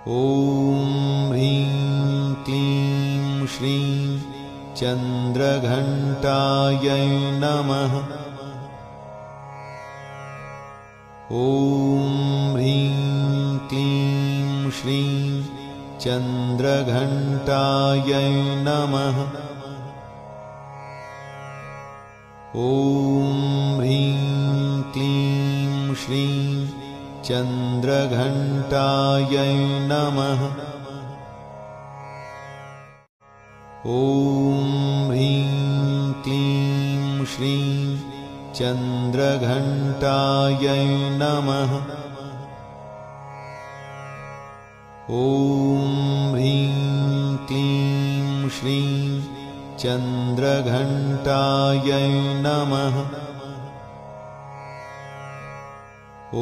ॐ ह्रीं क्लीं श्रीं चन्द्रघण्टायै नमः। ॐ ह्रीं क्लीं श्रीं चन्द्रघण्टायै नमः। ॐ ह्रीं क्लीं श्रीं चन्द्रघण्टायै नमः। ॐ ह्रीं क्लीं श्रीं चन्द्रघण्टायै नमः। ॐ ह्रीं क्लीं श्रीं चन्द्रघण्टायै नमः। ॐ